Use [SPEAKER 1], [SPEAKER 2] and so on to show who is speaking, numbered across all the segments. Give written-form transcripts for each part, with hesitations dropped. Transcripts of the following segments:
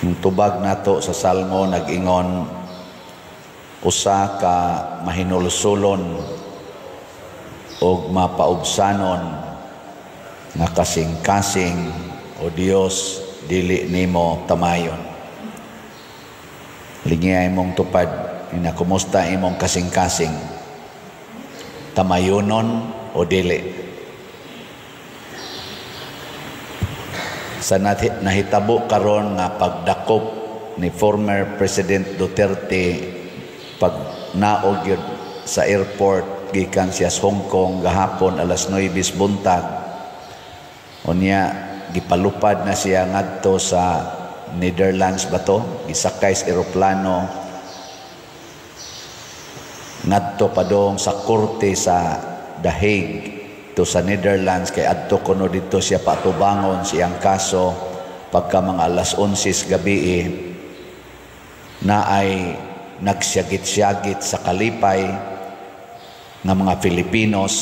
[SPEAKER 1] Yung tubag nato sa Salmo nag-ingon, usa ka mahinulsulon o mapaubsanon nga kasing-kasing o Dios dili nimo tamayon. Lingi imong tupad, kumusta imong kasing-kasing? Tamayonon o dili? Sa nahitabo karon nga pagdakop ni former President Duterte pag naog yun sa airport gikan siya sa Hong Kong gahapon alas 9 buntag, unya gipalupad na siya ngadto sa Netherlands ba to, gisakay sa eroplano ngadto padong sa korte sa The Hague to sa Netherlands, kay adto kuno dito siya patubangon siyang kaso pagka mga alas 11 gabi na ay nagsyagit-syagit sa kalipay ng mga Filipinos,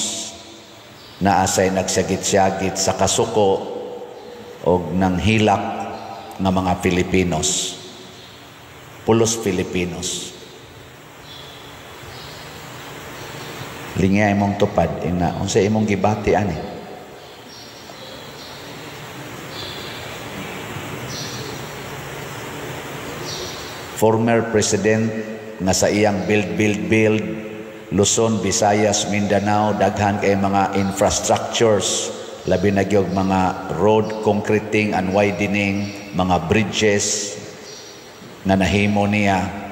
[SPEAKER 1] na asay nagsyagit-syagit sa kasuko o ng hilak ng mga Filipinos, pulos Filipinos. Lingi imong tupad ina unsa imong gibati ani. Former president nga sa iyang build Luzon, Visayas, Mindanao, daghan kay mga infrastructures, labi na gyud mga road concreting and widening, mga bridges na nahimo niya.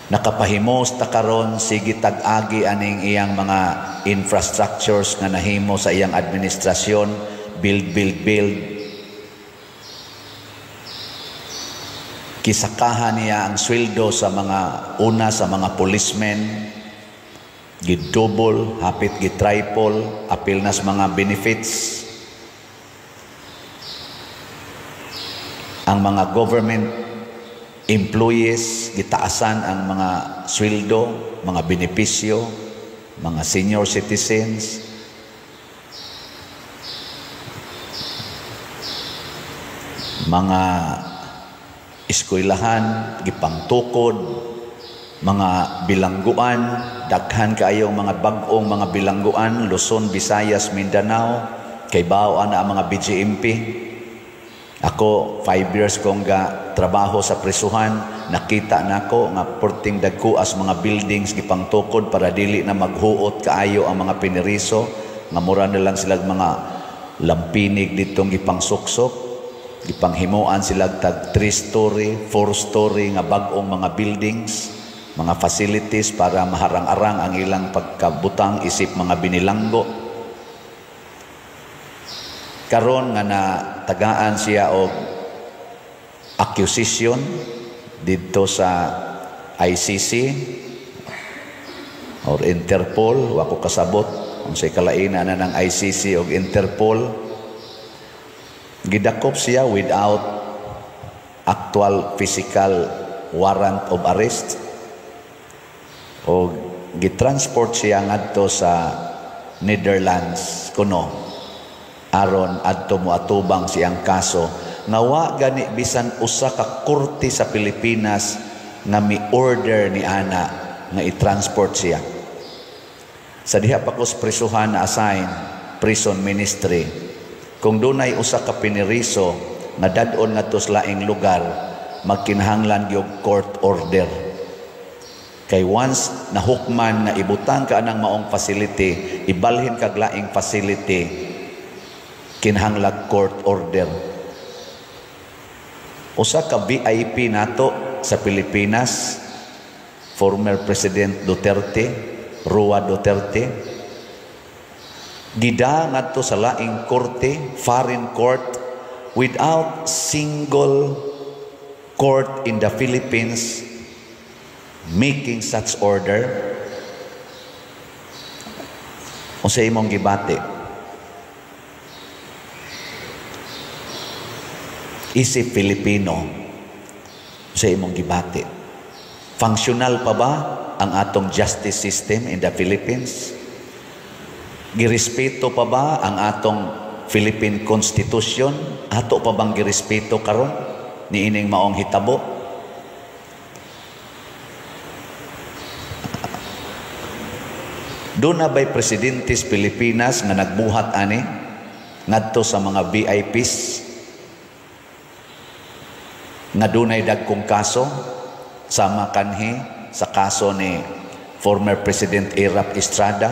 [SPEAKER 1] Nakapahimos ta karon sige tag-agi aning iyang mga infrastructures nga nahimo sa iyang administrasyon, build. Kisakahan niya ang sweldo sa mga policemen, gid-double, hapit gid-triple, apil nas mga benefits. Ang mga government employees, gitaasan ang mga sweldo, mga benepisyo, mga senior citizens. Mga eskwelahan, gipangtukod, mga bilangguan, daghan kaayong mga bag-ong mga bilangguan, Luzon, Visayas, Mindanao, kay bawaan na ang mga BGMP. Ako, 5 years kong trabaho sa prisuhan, nakita nako nga porting dagkuas mga buildings gipangtukod para dili na maghuot kaayo ang mga piniriso, nga mura na lang sila mga lampinig ditong gipangsuksok, gipanghimuan sila tag 3-story, 4-story nga bag-ong mga buildings, mga facilities para maharang-arang ang ilang pagkabutang isip mga binilanggo. Karon nga natagaan siya og accusation dito sa ICC or Interpol, wa ko kasabot unsay kalainan na ng ICC og Interpol. Gidakop siya without actual physical warrant of arrest o gitransport siya ngadto sa Netherlands kuno aron adto moatubang siyang kaso nga wa gani bisan usa ka korte sa Pilipinas nga mi-order ni ana nga i-transport siya. Sa diha pa ko prisuhan na assign prison ministry, kung dunay usa ka piniriso nga dad-on ngadto sa laing lugar, magkinahanglan gyud court order. Kay once nahukman na ibutang ka anang maong facility, ibalhin kag laing facility, kinahanglan court order. Usa ka VIP nato sa Pilipinas, former President Duterte, Roa Duterte, gida ngadto sa laing korte, foreign court, without single court in the Philippines making such order. Unsa imong gibati? Isip Filipino, sa imong gibati, functional pa ba ang atong justice system in the Philippines? Girespeto pa ba ang atong Philippine Constitution? Ato pa bang girespeto karon? niining maong hitabo. Doon na ba'y presidentes Pilipinas nga nagbuhat ani ngadto sa mga VIPs nga dunay dagkong kaso sama kanhi sa kaso ni former President Irap Estrada,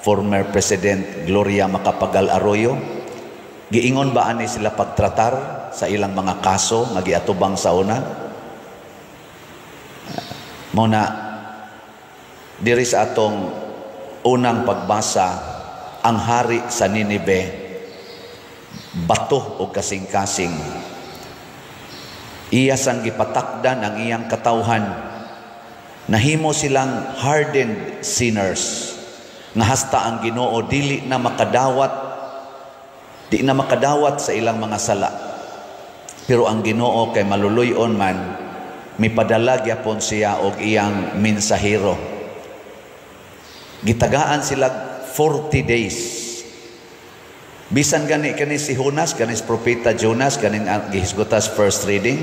[SPEAKER 1] former President Gloria Macapagal Arroyo. Giingon ba ani sila pagtratar sa ilang mga kaso nga giatubang sa una? Muna diri sa atong unang pagbasa, ang hari sa Ninive bato o kasing-kasing. Iya sang gipatakdan ang iyang katawhan. Nahimo silang hardened sinners nga hasta ang Ginoo di na makadawat sa ilang mga sala. Pero ang Ginoo kay maluluyon man, mipadala gyapon siya og iyang mensahero. Gitagaan sila 40 days. Bisan gani si Jonas, si propeta Jonas, kaning gihisgotas first reading,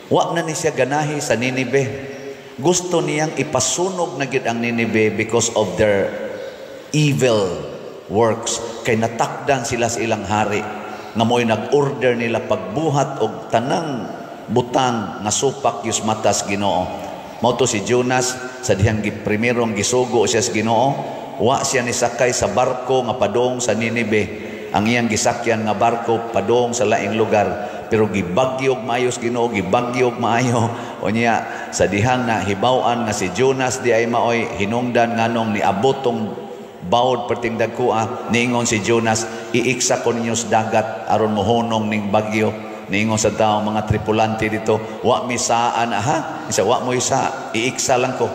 [SPEAKER 1] wa na ni siya ganahi sa Ninive. Gusto niyang ipasunog na gid ang Ninive because of their evil works. Kay natakdan sila sa ilang hari nga mo'y nag-order nila pagbuhat og tanang butang nga supak yus matas Ginoo. Mao to si Jonas sa dihang primerong gisugo siya sa Ginoo, wa siya ni sakay sa barko nga padong sa Ninive. Ang iyang gisakyan nga barko padong sa laing lugar, pero gibagyog maayo sa Ginoo, gibagyog maayo. O niya sa dihang na hibaw-an nga si Jonas di ay maoy hinungdan nganong ni abotong bawod perting dagkua, niingon si Jonas, iiksa ko ninyo sa dagat aron mohunong ning bagyo. Niingon sa tao mga tripulante dito, wa misaan aha, isa wa mo isa, iiksa lang ko.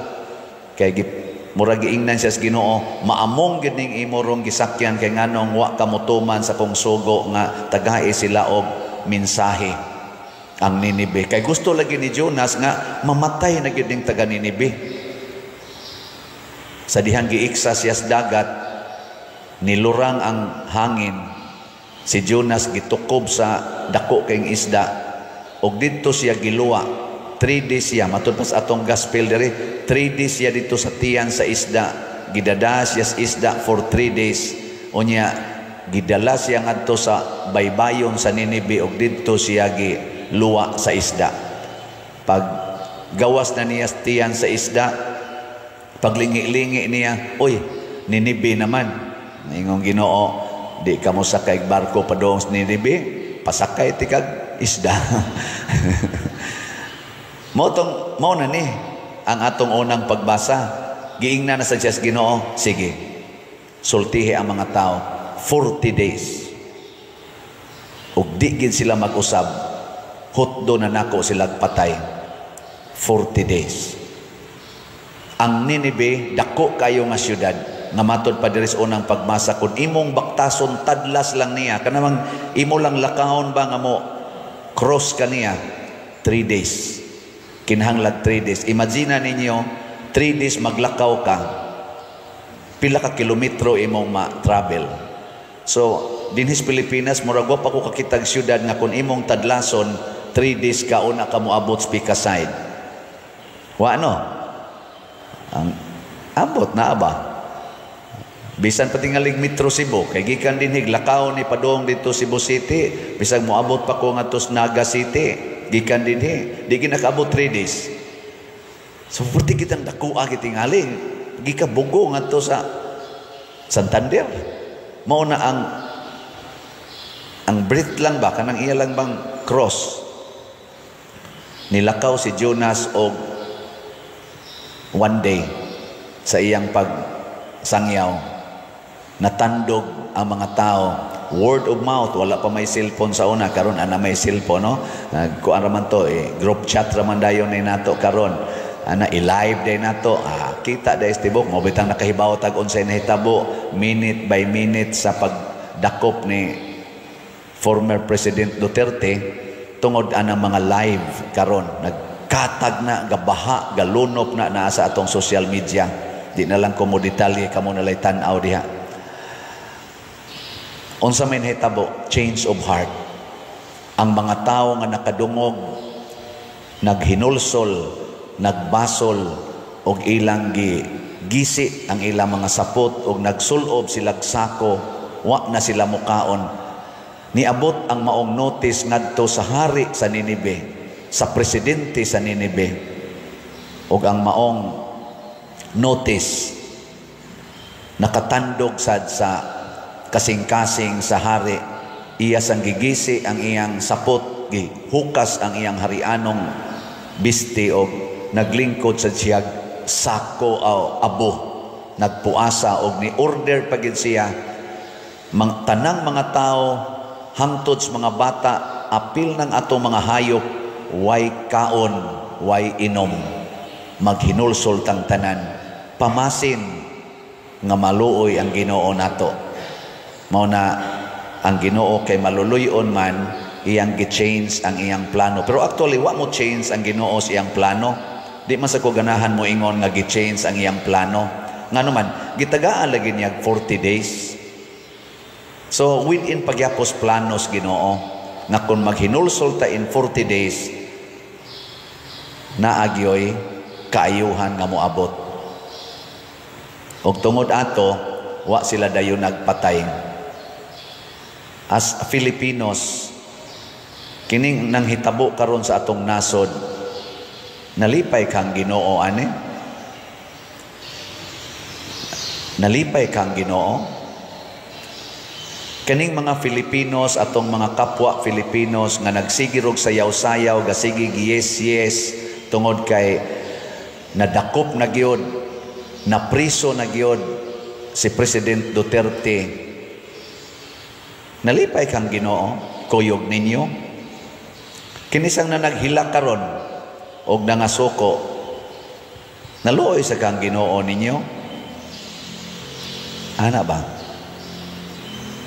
[SPEAKER 1] Kay murag giingnan siya sa Ginoo, maamong gid ning imo rong gisakyan kay nganong wa kamutuman sa kong sugo nga tagahi sila og mensahe ang Ninive. Kay gusto lagi ni Jonas nga mamatay na gid ning taga Ninive. Sa dihang giiksa siya sa dagat, nilurang ang hangin. Si Jonas gitukob sa dako kayong isda og dito siya giluwa. 3 days siya, matod pa sa atong gospel diri, 3 days siya dito sa tiyan sa isda. Gidada siya sa isda for 3 days. O niya, gidala siya ngadto sa baybayon sa Ninive og dito siya giluwa sa isda. Pag gawas na niya sa tiyan sa isda, paglingi-lingi niya, oy, Ninive naman. Ingong Ginoo, di ka mo sakay barko padong sa Ninive, pasakay tikag isda. Mao na ni ang atong unang pagbasa. Giingnan na sa Diyos Ginoo, sige, sultihi ang mga tao 40 days. Ug di gid sila mag-usab, hutdo na nako sila patay. 40 days. Ang Ninive dako kayo nga syudad, nga matod pa diri sa unang pagmasa, kung imong baktason tadlas lang niya, kanamang imo lang lakahon ba nga mo cross kaniya 3 days. Kinahanglan 3 days. Imagine ninyo 3 days maglakaw ka, pila ka kilometro imong ma-travel. So dinhis Pilipinas, murag wa pa ko kakitag syudad nga kung imong tadlason 3 days ka una ka moabot sa Pika side. Wa no? Ang abot na ba? Bisan pati nga Metro Cebu, kay gikan din higlakaw ni padong dito Cebu City, bisan moabot pa ko nga tos Naga City, gikan din di ginakaabot 3 days. So purti kitang dakua kitingali, gikabugo nga to sa Santander. Mao na ang breath lang ba kanang iya lang bang cross. Nilakaw si Jonas og 1 day sa iyang pagsangyaw. Natandog ang mga tao, word of mouth, wala pa may cellphone sa una, karon ana may cellphone, no? Kuan raman to, group chat raman dayon ni nato karon, ana i-live day nato, kita day stibok mo bitang nakahibaw tag unsay nahitabo minute by minute sa pagdakop ni former President Duterte tungod anang mga live karon, nagkatag na, gabaha, galunop na naa sa atong social media. Di na lang ko mo detalye, kamo na lay tan-aw diha. Unsa may nahitabo? Change of heart. ang mga tao nga nakadungog naghinulsol, nagbasol og ilang gisi ang ilang mga sapot og nagsulob silag sako, wa na sila mukaon. Niabot ang maong notice ngadto sa hari sa Ninibe, sa presidente sa Ninibe, og ang maong notice nakatandog sad sa kasing-kasing sa hari. Iya sang gigisi ang iyang sapot, gihukas ang iyang harianong bisti og naglingkod sa siyag sako o abo, nagpuasa og ni order pagid siya tanang mga tao hangtod sa mga bata, apil ng ato mga hayop, way kaon, way inom, maghinulsol tang tanan, pamasin nga maluoy ang Ginoo nato. Mao na ang Ginoo kay maluluyon man, iyang gi-change ang iyang plano. Pero actually wa mo change ang Ginoo sa iyang plano. Di man sa ko ganahan mo ingon nga gi-change ang iyang plano. Ngano man gitagaan lagi niya 40 days. So within pagyapos planos Ginoo nga kung maghinulsol ta in 40 days naagyoy kaayuhan nga moabot. Og tungod ato wa sila dayon nagpatay. As Filipinos, kining nang hitabo karon sa atong nasod, nalipay kang Ginoo ani? Nalipay kang Ginoo? Kining mga Filipinos, atong mga kapwa Filipinos nga nagsigirog sayaw-sayaw, gasigig yes tungod kay nadakop na gyud, na priso na gyud si President Duterte. Nalipay kang Ginoo, kuyog ninyo. Kinisang na naghila karon og nangasuko, naluoy sa kang Ginoo ninyo. Ana ba?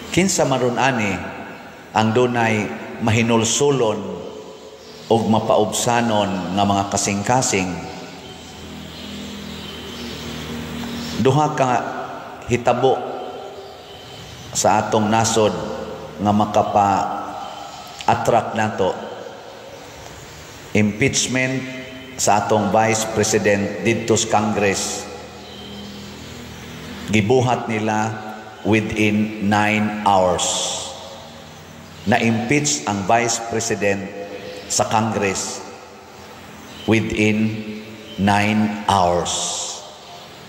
[SPEAKER 1] Kinsa maron ani ang dunay mahinulsulon og mapaubsanon nga mga kasing-kasing. Duha ka hitabo sa atong nasod nga makapa-attract nato. Impeachment sa atong Vice President dito sa Congress. Gibuhat nila within 9 hours. Na-impeach ang Vice President sa Congress within 9 hours.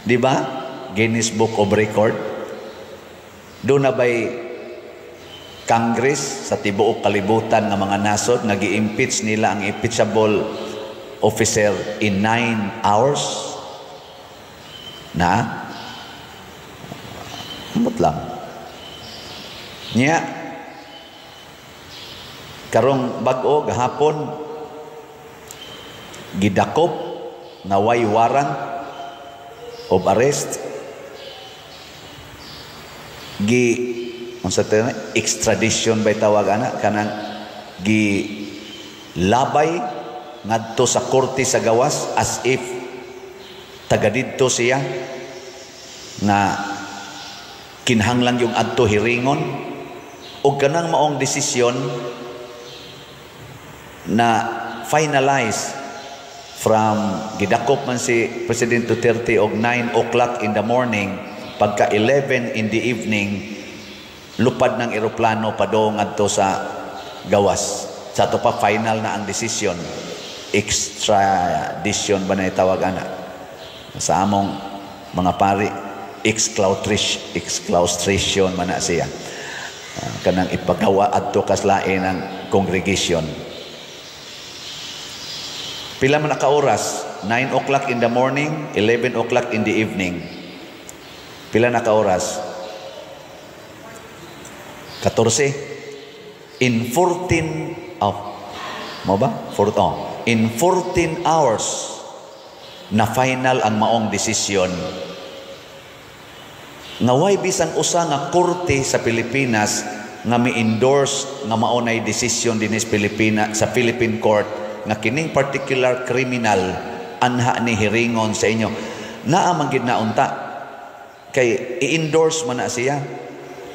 [SPEAKER 1] Di ba? Guinness Book of Record. Doon na ba'y Congress sa tibuok kalibutan ng mga nasod, nag-i-impeach nila ang impeachable officer in 9 hours? Na? Humot lang. Nya, karong bag-o, gahapon, gidakop na way warrant of arrest, extradition by tawag ana kanang labay ngadto sa korte sa gawas as if taga didto siya na kinahanglan yung adto hiringon og kanang maong desisyon na finalize from gidakop man si President Duterte og 9 o'clock in the morning, pagka 11 in the evening lupad ng eroplano padong adto sa gawas. Sa ato pa final na ang desisyon, extradition ba na itawag ana sa among mga pari, exclaustration man na siya, kanang ipagawa adto kaslain ng congregation. Pila man ka oras? 9 o'clock in the morning, 11 o'clock in the evening. Pila na ka oras? 14. In 14 mo ba? In 14 hours na final ang maong desisyon. Naway bisan usa nga korte sa Pilipinas nga mi-endorse nga maunay desisyon dinis Pilipinas sa Philippine Court nga kining particular criminal anha ni hiringon sa inyo. Naa man gid naunta kay i-endorse man na siya.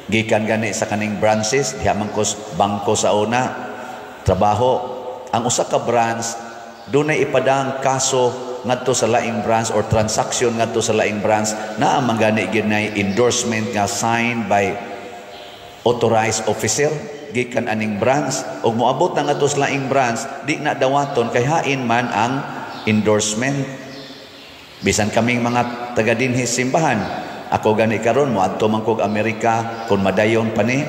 [SPEAKER 1] Gikan gani sa kaning branches, diha man ko bangko sa una, trabaho. Ang usa ka branch dunay ipadang kaso ngadto sa laing branch or transaction ngadto sa laing branch na ang gani ginay endorsement nga signed by authorized officer gikan aning branch ug moabot na ngadto sa laing branch di na dawaton kay hain man ang endorsement. Bisan kaming mga taga dinhi simbahan, ako gani karon moadto man kog Amerika kun madayon pa ni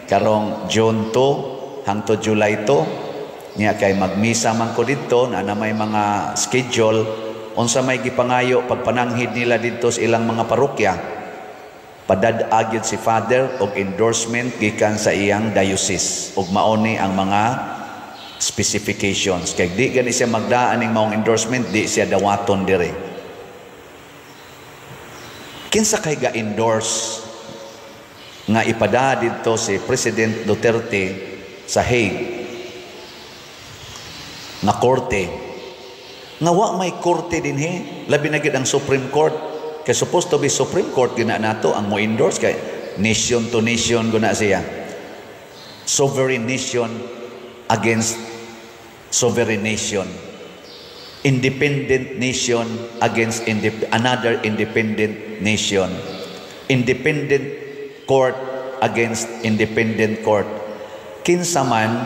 [SPEAKER 1] karong June 2 hangtod July 2 niya kay magmisa man ko didto na may mga schedule unsa may gipangayo pagpananghid nila didto sa ilang mga parokya. Padad-agyod si Father og endorsement gikan sa iyang diocese ug mauni ang mga specifications kay di gani siya magdaan ning maong endorsement, di siya dawaton dire. Kinsa kay ga-endorse nga ipada didto si President Duterte sa Hague na korte nga wa may korte dinhi, labi na gid ang Supreme Court kay supposed to be Supreme Court gina nato ang mo endorse kay nation to nation guna siya, sovereign nation against sovereign nation, independent nation against another independent nation, independent court against independent court. Kinsa man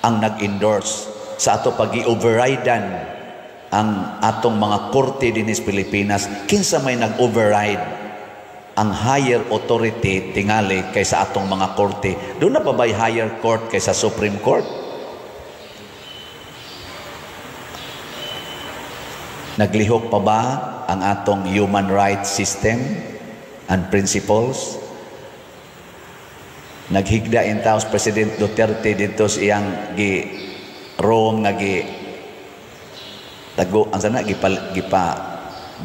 [SPEAKER 1] ang nag-endorse sa ato pag-i-overridean ang atong mga korte din sa Pilipinas? Kinsa may nag-override ang higher authority tingali kaysa atong mga korte? Doon na pa ba'y higher court kaysa Supreme Court? Naglihok pa ba ang atong human rights system and principles? Naghigda in taos President Duterte dito sa iyang Rome nga tago ang sana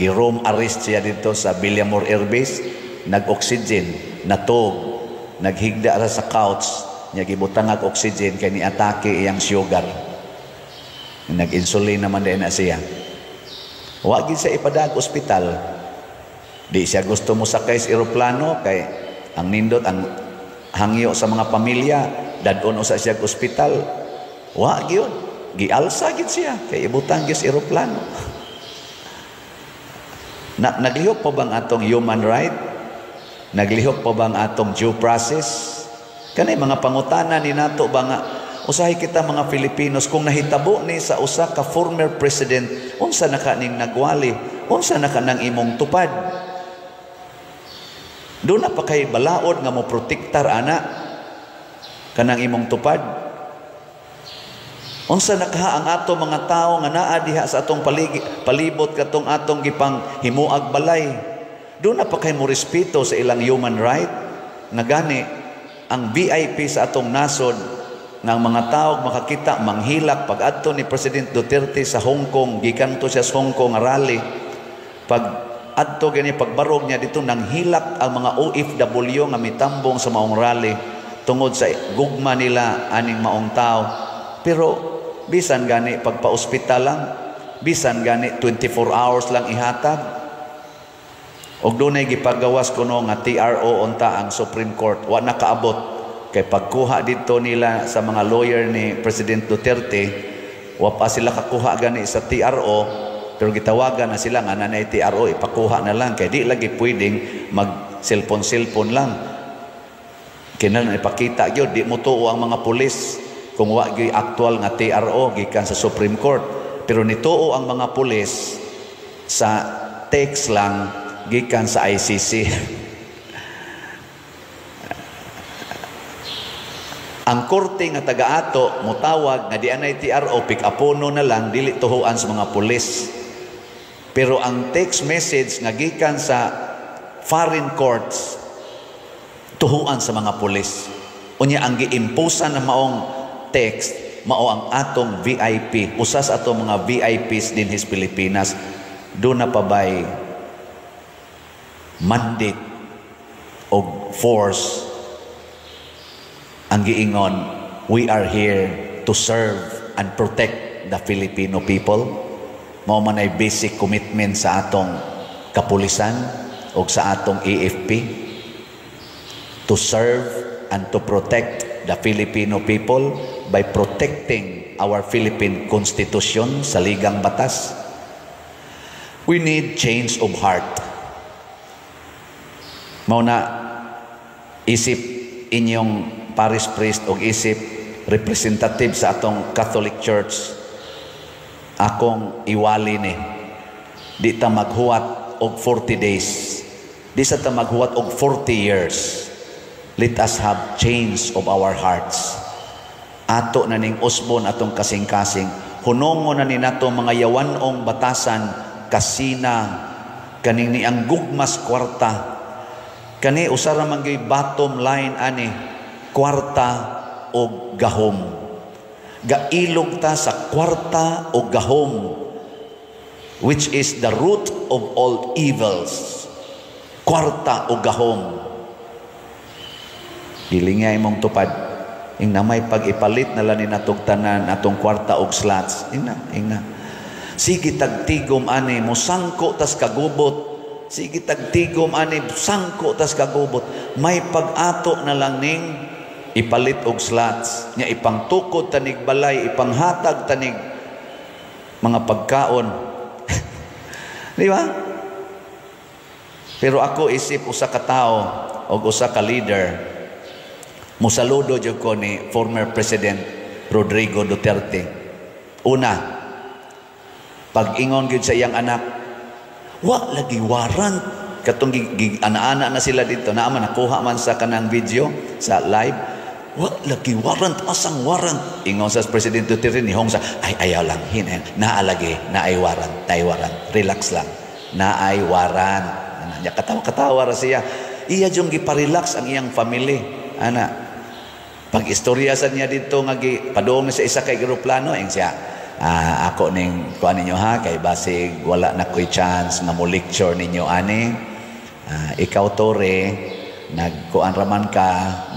[SPEAKER 1] Rome arrest siya dito sa Villamor Air Base, nag-oxygen, natog, naghigda ra sa couch, niya gibutang ang oxygen kay ni-atake iyang sugar. Nag-insulin naman din na siya. Wa gid siya ipadag ospital. Di siya gusto mo sakay sa eroplano kay ang nindot ang hangyo sa mga pamilya, dadon usa siya sa ospital. Wa gyud. Gialsa gid siya kay ibutang gyud sa eroplano. Naglihok pa bang atong human right? Naglihok pa bang atong due process? Kanay mga pangutana ni nato ba nga usahay kita mga Filipinos kung nahitabo ni sa usa ka former president, unsa na kaning nagwali, unsa na kanang imong tupad? Doon na pa kay balaod nga mo protektar ana kanang imong tupad. Unsa nakaha ang ato mga tao nga naa diha sa atong palibot katong atong gipang himuag balay. Doon na pa kay mo respeto sa ilang human right nga gani ang VIP sa atong nasod ng mga tao makakita manghilak pag adto ni President Duterte sa Hong Kong, gikan to siya sa Hong Kong rally. Pag adto gani pagbarog niya dito nang hilak ang mga OFW nga mitambong sa maong rally tungod sa gugma nila aning maong tao. Pero bisan gani pagpa-ospital lang, bisan gani 24 hours lang ihatag. Og dunay gipagawas kuno nga TRO unta ang Supreme Court, wa nakaabot kay pagkuha dito nila sa mga lawyer ni President Duterte, wa pa sila kakuha gani sa TRO, pero gitawagan na sila nga nanay TRO ipakuha na lang kay di lagi pwedeng mag cellphone lang. Kinahanglan ipakita gyud di mo tuo ang mga pulis kung wa gyud actual nga TRO gikan sa Supreme Court, pero nituo ang mga pulis sa text lang gikan sa ICC. Ang korte nga taga-ato mutawag nga di anay TRO, pick-upono na lang, dili tuhuan sa mga pulis. Pero ang text message nga gikan sa foreign courts tuhuan sa mga pulis. Unya ang giimposan na maong text mao ang atong VIP, usas atong mga VIPs din his Pilipinas. Do na pa bay mandate o force ang giingon, we are here to serve and protect the Filipino people. Mao man ay basic commitment sa atong kapulisan o sa atong AFP, to serve and to protect the Filipino people. by protecting our Philippine Constitution, saligang batas. We need change of heart. Mauna, isip inyong parish priest o isip representative sa atong Catholic Church, akong iwali ni, di ta maghuwat og 40 days, di sa ta maghuwat og 40 years. Let us have change of our hearts. Ato na ning usbon atong kasing-kasing, hunongon na ni nato mga yawanong batasan, kasina, kaning ni ang gugmas kwarta, kani usara man gyud bottom line ani, kwarta o gahom. Gailog ta sa kwarta o gahom, which is the root of all evils. Kwarta o gahom. Hilingay mong tupad, ing na may pag-ipalit na lang ni natong tanan atong kwarta og slots. Ingna. Sige tagtigom ani, musangko tas kagubot. Sige tagtigom ani, sangko tas kagubot. May pag-ato na lang ning ipalit og slots. Nya ipangtukod tanig balay, ipanghatag tanig mga pagkaon. Di ba? Pero ako isip usa ka tao o usa ka leader, musaludo jud ko ni former President Rodrigo Duterte. Una, pag-ingon gyud sa iyang anak, wa lagi warrant. Katong ana-ana na sila dito, naaman nakuha man sa kanang video sa live, wa lagi warrant, asang warrant. Ingon sa President Duterte ni Hong sa, ay ayaw lang, naalagi, naay warrant, relax lang, naay warrant. Nya katawa-katawa ra siya. Iya jung giparelax ang iyang family. Ana, pag-istorya sa niya dito nga padung sa isa kay eroplano ing siya, ako ning kuan ninyo ha, kay basig wala na koy chance nga mo lecture ninyo ani. Ikaw tore, nagkuan raman ka,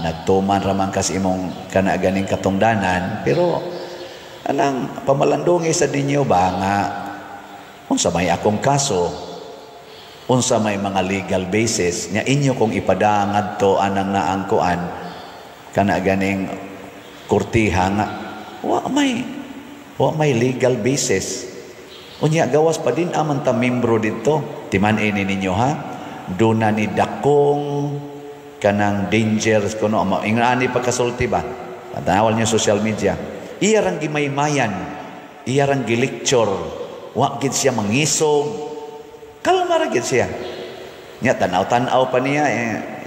[SPEAKER 1] nagtuman raman ka sa imong kana ganing katungdanan, pero anang pamalandungi sa dinyo ba nga unsa may akong kaso, unsa may mga legal basis nya inyo kung ipadangad to anang naang kuan kana ganing kurtiha nga wa may legal basis. Unya gawas pa din aman ta membro dito. Timan-in ninyo ha, do na ni dakong kanang dangers kuno ingani pagkasulti ba. Patanawal niyo social media. Iya rang gimaymayan, iya rang gilecture, wa gid siya mangisog. Kalma ra gid siya. Nya tanaw-tanaw pa niya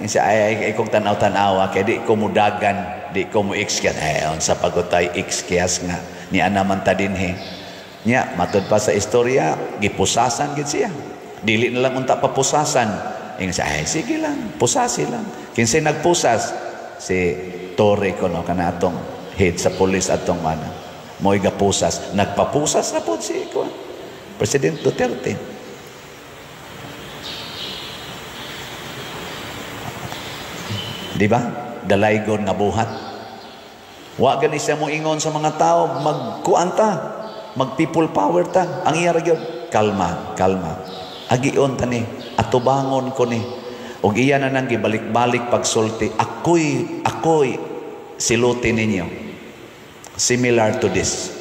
[SPEAKER 1] siya ay kung tanaw-tanaw kay di ko mudagan, di ko mo exkias sa pagutay exkias nga ni ana man ta dinhi. Nya matud pa sa istorya gipusasan gid siya. Dili na lang unta papusasan. Siya sige lang, pusasi lang. Kinsay nagpusas si Torre kuno kana atong head sa police atong mana. Moy gapusas, nagpapusas na pod si President Duterte. Di ba? Dalaygon nga buhat. Wa gani siya mo ingon sa mga tao, magkuanta, mag people power ta. Ang iya ra gyud, kalma. Agion ta ni, atubangon ko ni. Og iya na nang gibalik-balik pagsulti, ako'y siluti ninyo. Similar to this.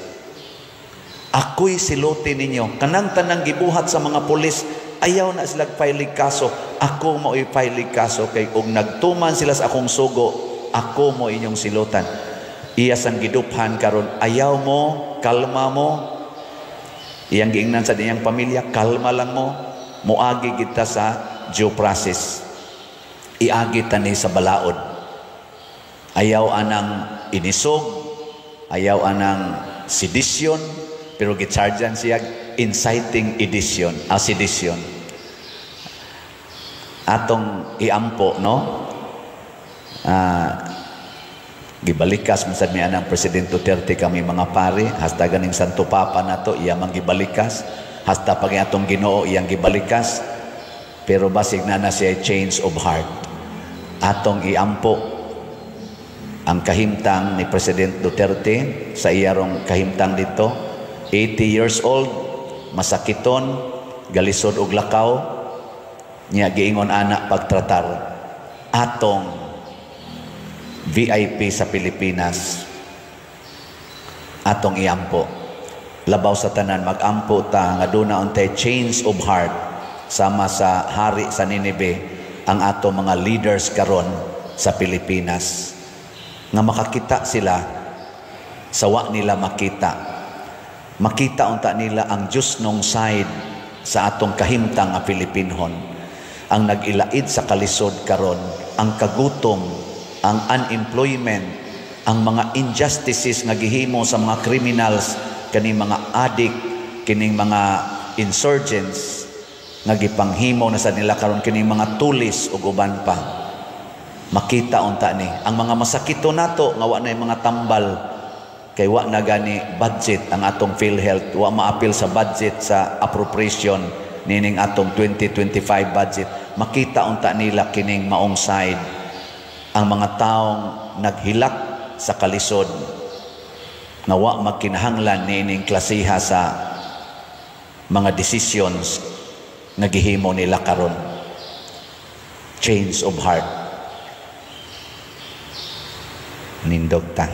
[SPEAKER 1] Ako'y siluti ninyo. Kanang tanang gibuhat sa mga pulis, ayaw na sila pailig kaso. Ako mo ipailig kaso kay og nagtuman sila sa akong sugo, ako mo inyong silutan. Iya sang giduphan karon, ayaw mo, kalma mo. Iyang giingnan sa diyang pamilya, kalma lang mo. Muagi kita sa due process. Iagi tani sa balaod. Ayaw anang inisog, ayaw anang sedition, pero gichargean siya inciting sedition. Atong iampo no, gibalikas man sad mi anang President Duterte kami mga pare, hasta ganing Santo Papa nato iya man gibalikas, hasta pag atong Ginoo iyang gibalikas, pero basig na siya change of heart. Atong iampo ang kahimtang ni President Duterte sa iyarong kahimtang dito, 80 years old, masakiton, galisod og lakaw. Niya giingon anak pagtratar atong VIP sa Pilipinas. atong iampo. Labaw sa tanan magampo ta nga duna untay change of heart sama sa hari sa Ninibe ang ato mga leaders karon sa Pilipinas, nga makakita sila sawa nila makita unta nila ang Diyos nung side sa atong kahimtang nga Pilipinhon, ang nag-ilaid sa kalisod karon, ang kagutom, ang unemployment, ang mga injustices nga gihimo sa mga criminals, kaning mga addict, kining mga insurgents nga gipanghimo na sa nila karon, kining mga tulis ug uban pa. Makita unta ni ang mga masakito nato nga wa na mga tambal, kay wa na gani budget ang atong PhilHealth, wa maapil sa budget sa appropriation nining atong 2025 budget. Makita unta nila kining maong side, ang mga taong naghilak sa kalisod nga wa magkinahanglan nining klasiha sa mga decisions nga gihimo nila karon. Change of heart. Nindog ta.